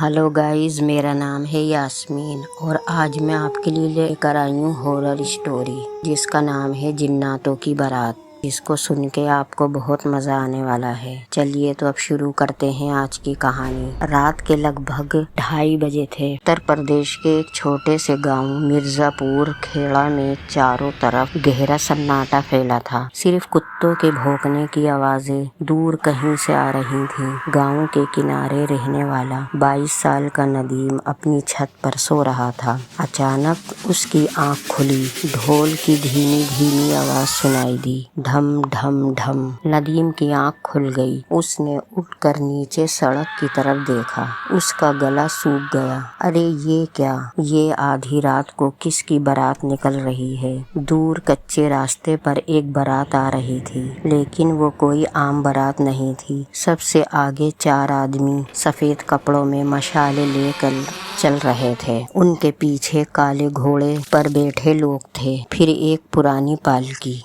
Hello guys, मेरा नाम है यास्मीन और आज मैं आपके लिए लेकर आई हूँ हॉरर स्टोरी जिसका नाम है जिन्नातों की बारात। इसको सुन के आपको बहुत मजा आने वाला है। चलिए तो अब शुरू करते हैं आज की कहानी। रात के लगभग 2:30 बजे थे। उत्तर प्रदेश के एक छोटे से गांव मिर्जापुर खेड़ा में चारों तरफ गहरा सन्नाटा फैला था। सिर्फ कुत्तों के भौंकने की आवाजें दूर कहीं से आ रही थीं। गांव के किनारे रहने वाला 22 साल का नदीम अपनी छत पर सो रहा था। अचानक उसकी आंख खुली। ढोल की धीमी धीमी आवाज सुनाई दी। ढम ढम ढम। नदीम की आंख खुल गई। उसने उठकर नीचे सड़क की तरफ देखा। उसका गला सूख गया। अरे ये क्या? ये आधी रात को किसकी बारात निकल रही है? दूर कच्चे रास्ते पर एक बारात आ रही थी, लेकिन वो कोई आम बारात नहीं थी। सबसे आगे 4 आदमी सफेद कपड़ों में मशाले लेकर चल रहे थे। उनके पीछे काले घोड़े पर बैठे लोग थे। फिर एक पुरानी पालकी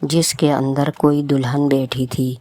जिसके अंदर कोई दुल्हन बैठी थी।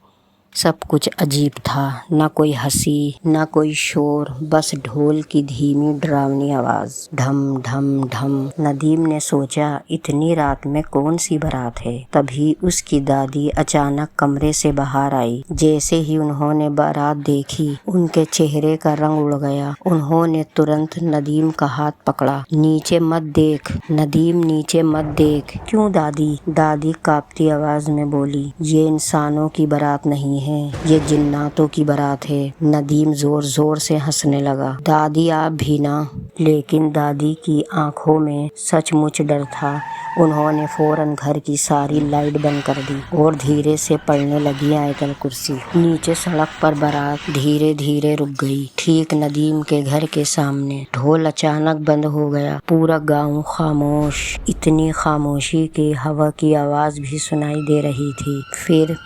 सब कुछ अजीब था। न कोई हंसी, न कोई शोर, बस ढोल की धीमी डरावनी आवाज। ढम ढम ढम। नदीम ने सोचा, इतनी रात में कौन सी बारात है? तभी उसकी दादी अचानक कमरे से बाहर आई। जैसे ही उन्होंने बारात देखी, उनके चेहरे का रंग उड़ गया। उन्होंने तुरंत नदीम का हाथ पकड़ा। नीचे मत देख नदीम, नीचे मत देख। क्यों दादी? दादी कांपती आवाज में बोली, ये इंसानों की बारात नहीं है, ये जिन्नातों की बारात है। नदीम जोर जोर से हंसने लगा। दादी आप भी ना? लेकिन दादी की आंखों में सचमुच डर था। उन्होंने फौरन घर की सारी लाइट बंद कर दी और धीरे से पढ़ने लगी आयतल कुर्सी। नीचे सड़क पर बारात धीरे धीरे रुक गई, ठीक नदीम के घर के सामने। ढोल अचानक बंद हो गया। पूरा गांव खामोश। इतनी खामोशी कि हवा की आवाज भी सुनाई दे रही थी। फिर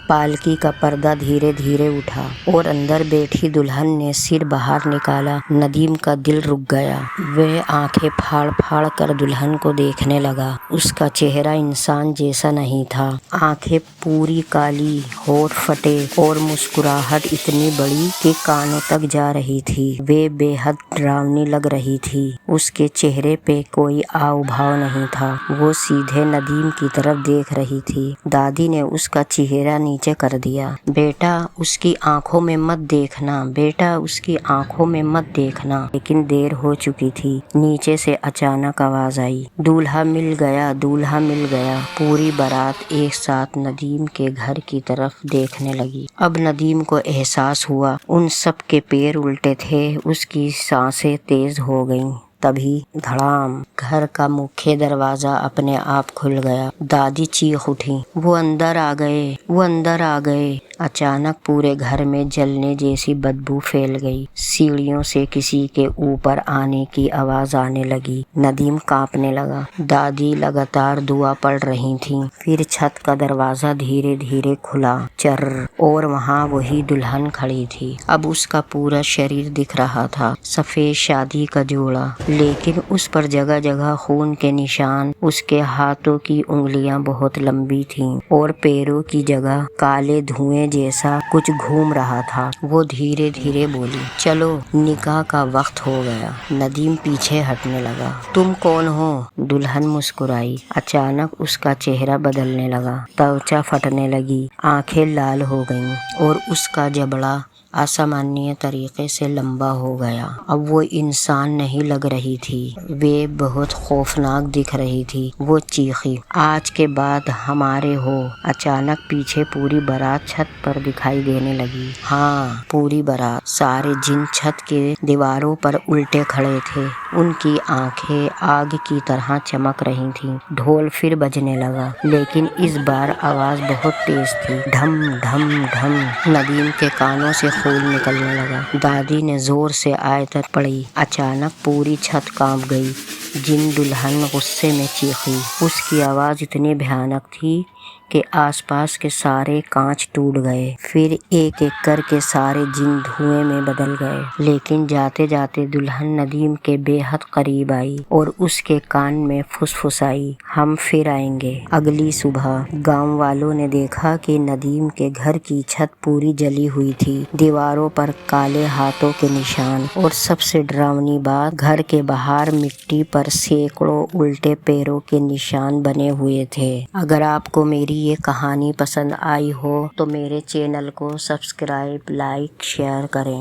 पालकी का पर्दा धीरे धीरे उठा और अंदर बैठी दुल्हन ने सिर बाहर निकाला। नदीम का दिल रुक गया। वह आंखें फाड़ फाड़ कर दुल्हन को देखने लगा। उसका चेहरा इंसान जैसा नहीं था। आंखें पूरी काली, होठ फटे और मुस्कुराहट इतनी बड़ी कि कानों तक जा रही थी। वे बेहद डरावनी लग रही थी। उसके चेहरे पे कोई आव भाव नहीं था। वो सीधे नदीम की तरफ देख रही थी। दादी ने उसका चेहरा नीचे कर दिया। बेटा उसकी आंखों में मत देखना, बेटा उसकी आंखों में मत देखना। लेकिन देर हो चुकी थी। नीचे से अचानक आवाज आई, दूल्हा मिल गया, दूल्हा मिल गया। पूरी बारात एक साथ नदीम के घर की तरफ देखने लगी। अब नदीम को एहसास हुआ उन सब के पैर उल्टे थे। उसकी सांसें तेज हो गईं। तभी धड़ाम, घर का मुख्य दरवाजा अपने आप खुल गया। दादी चीख उठी, वो अंदर आ गए, वो अंदर आ गए। अचानक पूरे घर में जलने जैसी बदबू फैल गई। सीढ़ियों से किसी के ऊपर आने की आवाज आने लगी। नदीम कांपने लगा। दादी लगातार दुआ पढ़ रही थीं। फिर छत का दरवाजा धीरे धीरे खुला, चर्र, और वहाँ वही दुल्हन खड़ी थी। अब उसका पूरा शरीर दिख रहा था, सफेद शादी का जोड़ा, लेकिन उस पर जगह जगह खून के निशान। उसके हाथों की उंगलियां बहुत लंबी थीं और पैरों की जगह काले धुएं जैसा कुछ घूम रहा था। वो धीरे धीरे बोली, चलो निकाह का वक्त हो गया। नदीम पीछे हटने लगा। तुम कौन हो? दुल्हन मुस्कुराई। अचानक उसका चेहरा बदलने लगा। त्वचा फटने लगी, आंखें लाल हो गईं और उसका जबड़ा असामान्य तरीके से लंबा हो गया। अब वो इंसान नहीं लग रही थी। वे बहुत खौफनाक दिख रही थी। वो चीखी, आज के बाद हमारे हो। अचानक पीछे पूरी बारात छत पर दिखाई देने लगी। हाँ, पूरी बारात। सारे जिन छत के दीवारों पर उल्टे खड़े थे। उनकी आंखें आग की तरह चमक रही थीं। ढोल फिर बजने लगा, लेकिन इस बार आवाज बहुत तेज थी। ढम ढम ढम। नदीम के कानों से खून निकलने लगा। दादी ने जोर से आयत पढ़ी। अचानक पूरी छत कांप गई। जिन दुल्हन गुस्से में चीखी। उसकी आवाज इतनी भयानक थी کہ آس پاس کے سارے کانچ ٹوٹ گئے۔ پھر ایک ایک کر کے سارے جن دھوئیں میں بدل گئے، لیکن جاتے جاتے دلہن ندیم کے بے حد قریب آئی اور اس کے کان میں پھسپھسائی، ہم پھر آئیں گے۔ اگلی صبح گاؤں والوں نے دیکھا کہ ندیم کے گھر کی چھت پوری جلی ہوئی تھی، دیواروں پر کالے ہاتھوں کے نشان، اور سب سے ڈراؤنی بات، گھر کے باہر مٹی پر سینکڑوں الٹے پیروں کے نشان بنے ہوئے تھے۔ اگر آپ کو میری یہ کہانی پسند آئی ہو تو میرے چینل کو سبسکرائب، لائک، شیئر کریں،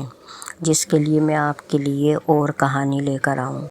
جس کے لیے میں آپ کے لیے اور کہانی لے کر آؤں۔